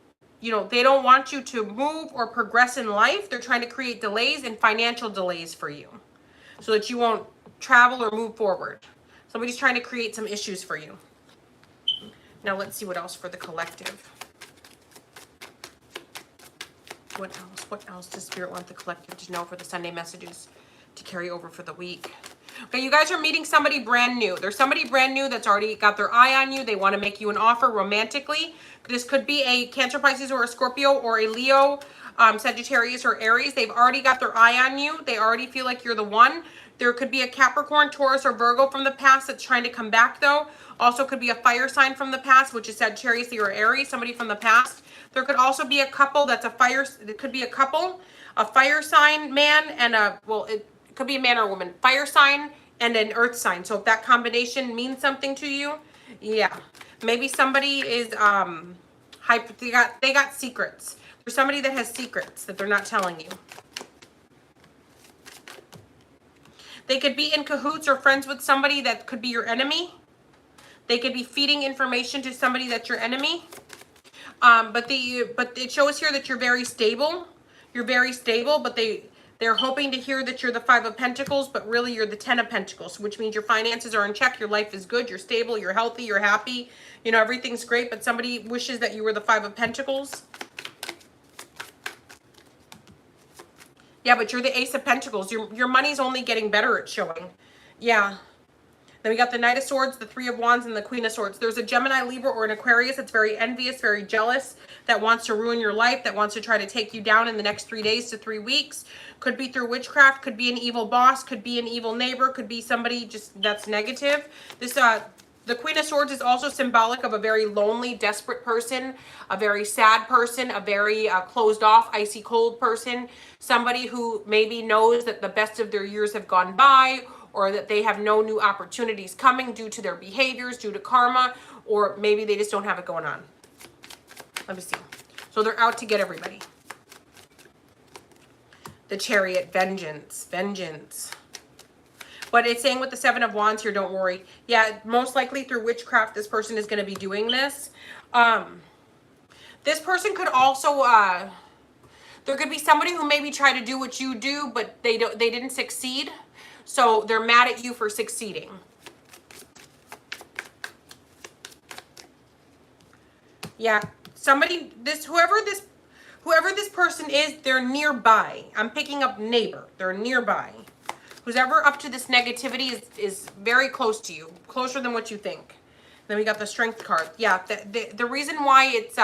you know, they don't want you to move or progress in life. They're trying to create delays and financial delays for you so that you won't travel or move forward. Somebody's trying to create some issues for you. Now let's see what else for the collective. What else does Spirit want the collective to know for the Sunday messages to carry over for the week? Okay, you guys are meeting somebody brand new. There's somebody brand new that's already got their eye on you. They want to make you an offer romantically. This could be a Cancer, Pisces, or a Scorpio, or a Leo, Sagittarius, or Aries. They've already got their eye on you. They already feel like you're the one. There could be a Capricorn, Taurus, or Virgo from the past that's trying to come back, though. Also could be a fire sign from the past, which is Sagittarius or Aries, somebody from the past. There could also be a couple that's a fire, it could be a couple, a fire sign man and it could be a man or a woman, fire sign and an earth sign. So if that combination means something to you, yeah. Maybe somebody is, they got secrets. There's somebody that has secrets that they're not telling you. They could be in cahoots or friends with somebody that could be your enemy. They could be feeding information to somebody that's your enemy. But it shows here that you're very stable. You're very stable, but they're hoping to hear that you're the Five of Pentacles, but really you're the 10 of Pentacles, which means your finances are in check, your life is good, you're stable, you're healthy, you're happy. You know, everything's great, but somebody wishes that you were the Five of Pentacles. Yeah, but you're the Ace of Pentacles. Your money's only getting better at showing. Yeah. Then we got the Knight of Swords, the Three of Wands, and the Queen of Swords. There's a Gemini, Libra, or an Aquarius that's very envious, very jealous, that wants to ruin your life, that wants to try to take you down in the next 3 days to 3 weeks. Could be through witchcraft, could be an evil boss, could be an evil neighbor, could be somebody just that's negative. The Queen of Swords is also symbolic of a very lonely, desperate person, a very sad person, a very closed off, icy cold person, somebody who maybe knows that the best of their years have gone by, or that they have no new opportunities coming due to their behaviors, due to karma, or maybe they just don't have it going on. Let me see. So they're out to get everybody. The Chariot, vengeance. But it's saying with the Seven of Wands here, don't worry. Yeah, most likely through witchcraft, this person is going to be doing this. This person could also, there could be somebody who maybe tried to do what you do, but they didn't succeed. So they're mad at you for succeeding. Yeah, whoever this person is, they're nearby. I'm picking up neighbor. They're nearby. Who's ever up to this negativity is very close to you, closer than what you think. Then we got the Strength card. Yeah, the reason why it's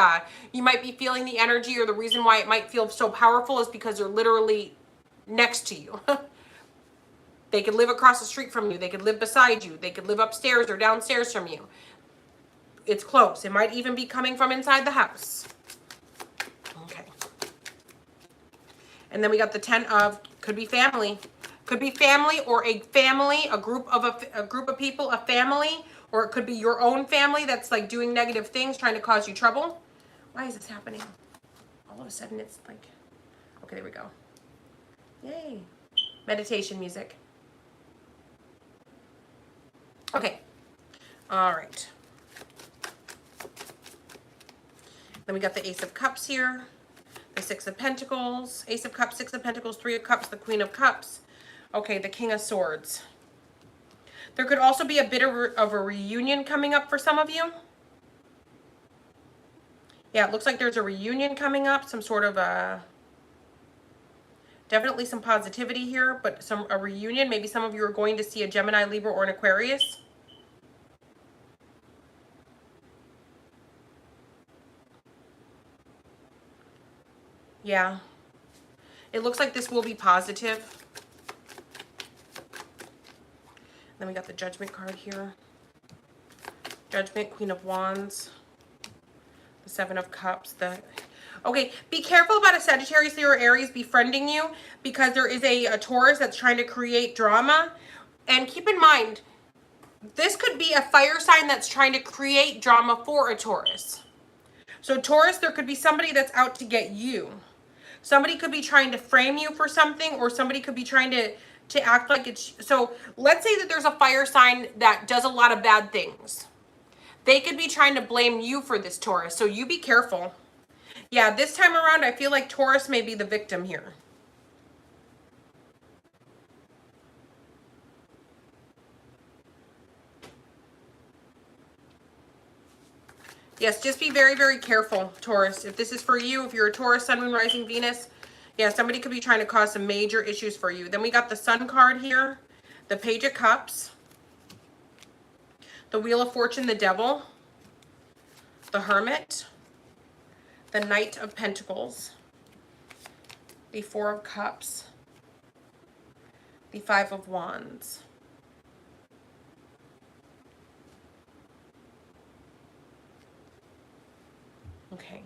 you might be feeling the energy, or the reason why it might feel so powerful, is because they're literally next to you. They could live across the street from you. They could live beside you. They could live upstairs or downstairs from you. It's close. It might even be coming from inside the house. Okay. And then we got the 10 of, could be family. Could be family, or a family, a group of people, a family, or it could be your own family that's like doing negative things, trying to cause you trouble. Why is this happening? All of a sudden it's like, okay, there we go. Yay. Meditation music. Okay. All right. Then we got the Ace of Cups here, the Six of Pentacles, Ace of Cups, Six of Pentacles, Three of Cups, the Queen of Cups. Okay, the King of Swords. There could also be a bit of a reunion coming up for some of you. Yeah, it looks like there's a reunion coming up, some sort of a, definitely some positivity here, but a reunion. Maybe some of you are going to see a Gemini, Libra, or an Aquarius. Yeah. It looks like this will be positive. Then we got the Judgment card here. Judgment, Queen of Wands, the Seven of Cups. Okay, be careful about a Sagittarius, Leo, or Aries befriending you, because there is a Taurus that's trying to create drama. And keep in mind, this could be a fire sign that's trying to create drama for a Taurus. So Taurus, there could be somebody that's out to get you. Somebody could be trying to frame you for something, or somebody could be trying to act like it's... So let's say that there's a fire sign that does a lot of bad things. They could be trying to blame you for this, Taurus. So you be careful. Yeah, this time around, I feel like Taurus may be the victim here. Yes, just be very, very careful, Taurus. If this is for you, if you're a Taurus, Sun, Moon, Rising, Venus, yeah, somebody could be trying to cause some major issues for you. Then we got the Sun card here, the Page of Cups, the Wheel of Fortune, the Devil, the Hermit, the Knight of Pentacles, the Four of Cups, the Five of Wands. Okay.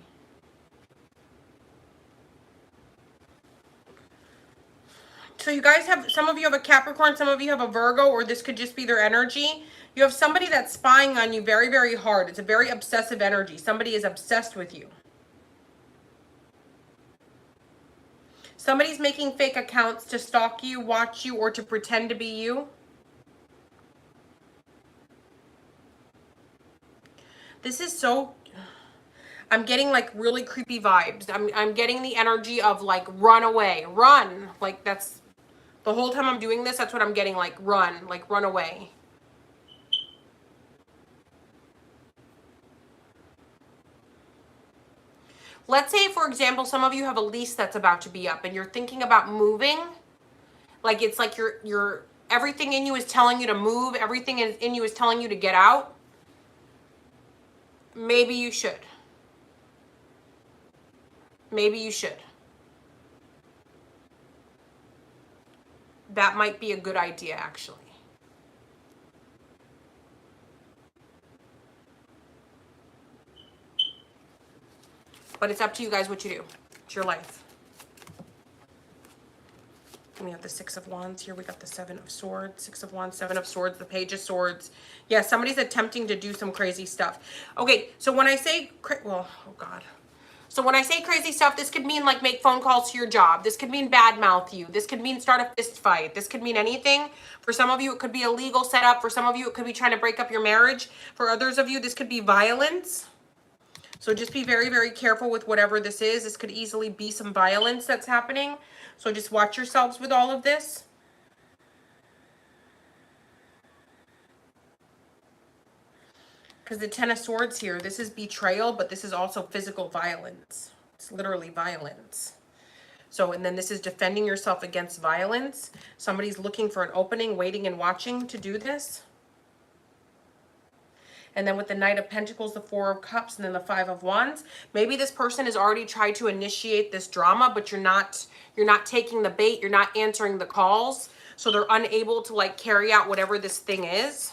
So you guys have, some of you have a Capricorn, some of you have a Virgo, or this could just be their energy. You have somebody that's spying on you very, very hard. It's a very obsessive energy. Somebody is obsessed with you. Somebody's making fake accounts to stalk you, watch you, or to pretend to be you. This is so... I'm getting like really creepy vibes. I'm getting the energy of like run away, run. Like that's the whole time I'm doing this, that's what I'm getting, like run away. Let's say, for example, some of you have a lease that's about to be up and you're thinking about moving. Like it's like you're everything in you is telling you to move, everything in you is telling you to get out. Maybe you should. Maybe you should. That might be a good idea, actually. But it's up to you guys what you do. It's your life. And we have the Six of Wands here. We got the Seven of Swords, Six of Wands, Seven of Swords, the Page of Swords. Yeah, somebody's attempting to do some crazy stuff. Okay, so when I say, well, oh God. So when I say crazy stuff, this could mean like make phone calls to your job. This could mean badmouth you. This could mean start a fist fight. This could mean anything. For some of you, it could be a legal setup. For some of you, it could be trying to break up your marriage. For others of you, this could be violence. So just be very, very careful with whatever this is. This could easily be some violence that's happening. So just watch yourselves with all of this. Because the Ten of Swords here, this is betrayal, but this is also physical violence. It's literally violence. So, and then this is defending yourself against violence. Somebody's looking for an opening, waiting and watching to do this. And then with the Knight of Pentacles, the Four of Cups, and then the Five of Wands. Maybe this person has already tried to initiate this drama, but you're not taking the bait. You're not answering the calls. So they're unable to like carry out whatever this thing is.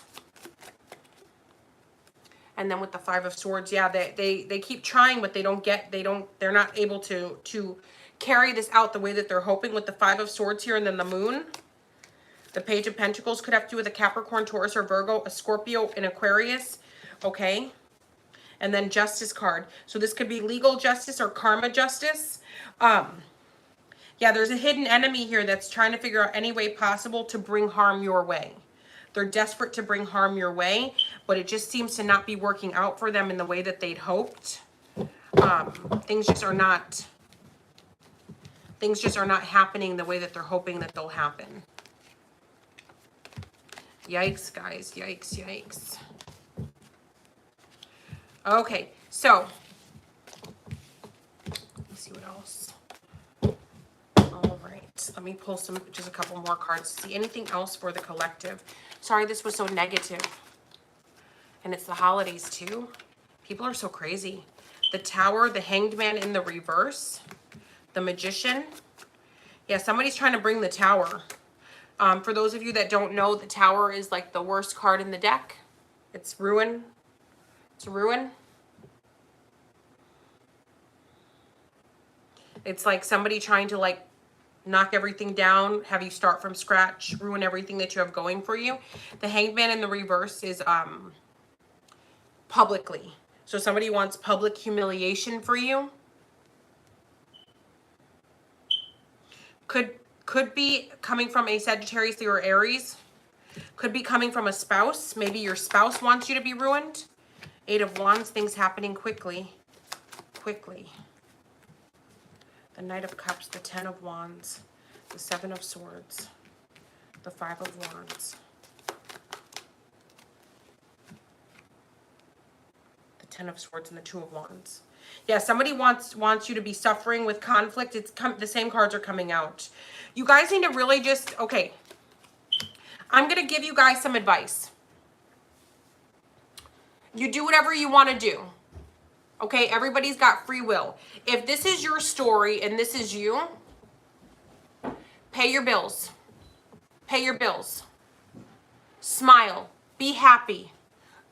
And then with the Five of Swords, yeah, they keep trying, but they're not able to carry this out the way that they're hoping with the Five of Swords here and then the Moon. The Page of Pentacles could have to do with a Capricorn, Taurus, or Virgo, a Scorpio, an Aquarius. Okay. And then Justice card. So this could be legal justice or karma justice. Yeah, there's a hidden enemy here that's trying to figure out any way possible to bring harm your way. They're desperate to bring harm your way, but it just seems to not be working out for them in the way that they'd hoped. Things just are not happening the way that they're hoping that they'll happen. Yikes, guys. Yikes, yikes. Okay, so let me see what else. All right, let me pull just a couple more cards to see anything else for the collective. Sorry, this was so negative. And it's the holidays too. People are so crazy. The Tower, the Hanged Man in the reverse, the Magician. Yeah, somebody's trying to bring the Tower. For those of you that don't know, the Tower is like the worst card in the deck. It's ruin. It's ruin. It's like somebody trying to like knock everything down, have you start from scratch, ruin everything that you have going for you. The Hanged Man in the reverse is publicly. So somebody wants public humiliation for you. Could be coming from a Sagittarius or Aries. Could be coming from a spouse. Maybe your spouse wants you to be ruined. Eight of Wands, things happening quickly. Quickly. The Knight of Cups, the Ten of Wands, the Seven of Swords, the Five of Wands, the Ten of Swords, and the Two of Wands. Yeah, somebody wants you to be suffering with conflict. The same cards are coming out. You guys need to really just, okay, I'm going to give you guys some advice. You do whatever you want to do. Okay, everybody's got free will. If this is your story and this is you, pay your bills. Pay your bills. Smile. Be happy.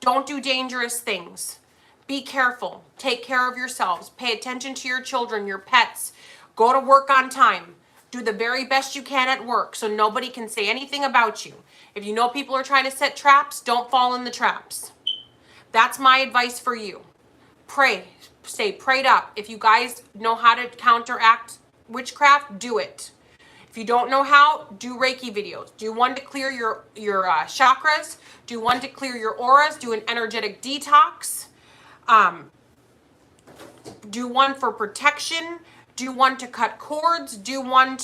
Don't do dangerous things. Be careful. Take care of yourselves. Pay attention to your children, your pets. Go to work on time. Do the very best you can at work so nobody can say anything about you. If you know people are trying to set traps, don't fall in the traps. That's my advice for you. Pray. Stay prayed up. If you guys know how to counteract witchcraft, do it. If you don't know how, do Reiki videos. Do one to clear your chakras. Do one to clear your auras. Do an energetic detox. Do one for protection. Do one to cut cords. Do one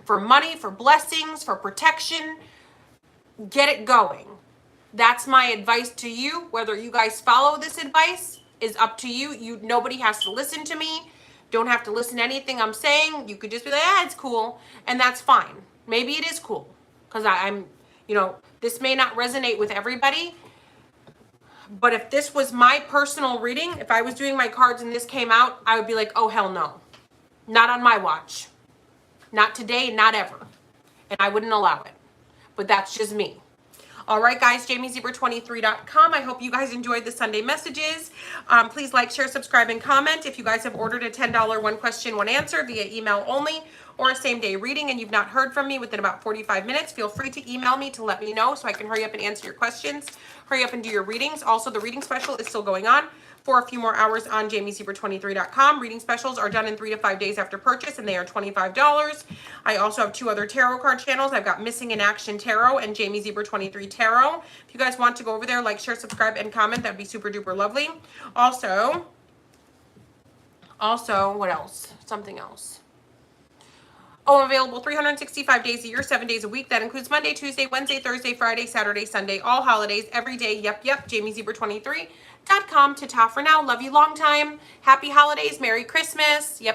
for money, for blessings, for protection. Get it going. That's my advice to you. Whether you guys follow this advice is up to you. Nobody has to listen to me. Don't have to listen to anything I'm saying. You could just be like, it's cool. And that's fine. Maybe it is cool. Because I'm, this may not resonate with everybody. But if this was my personal reading, if I was doing my cards and this came out, I would be like, oh, hell no. Not on my watch. Not today, not ever. And I wouldn't allow it. But that's just me. All right, guys, JamieZebra23.com. I hope you guys enjoyed the Sunday messages. Please like, share, subscribe, and comment. If you guys have ordered a $10 one question, one answer via email only or a same-day reading and you've not heard from me within about 45 minutes, feel free to email me to let me know so I can hurry up and answer your questions, hurry up and do your readings. Also, the reading special is still going on for a few more hours on JamieZebra23.com. Reading specials are done in 3 to 5 days after purchase, and they are $25. I also have 2 other tarot card channels. I've got Missing in Action Tarot and JamieZebra23 Tarot. If you guys want to go over there, like, share, subscribe, and comment, that'd be super duper lovely. Also, what else? Something else. Oh, I'm available 365 days a year, 7 days a week. That includes Monday, Tuesday, Wednesday, Thursday, Friday, Saturday, Sunday, all holidays, every day. Yep. JamieZebra23.com. Ta-ta for now. Love you long time. Happy holidays. Merry Christmas. Yep.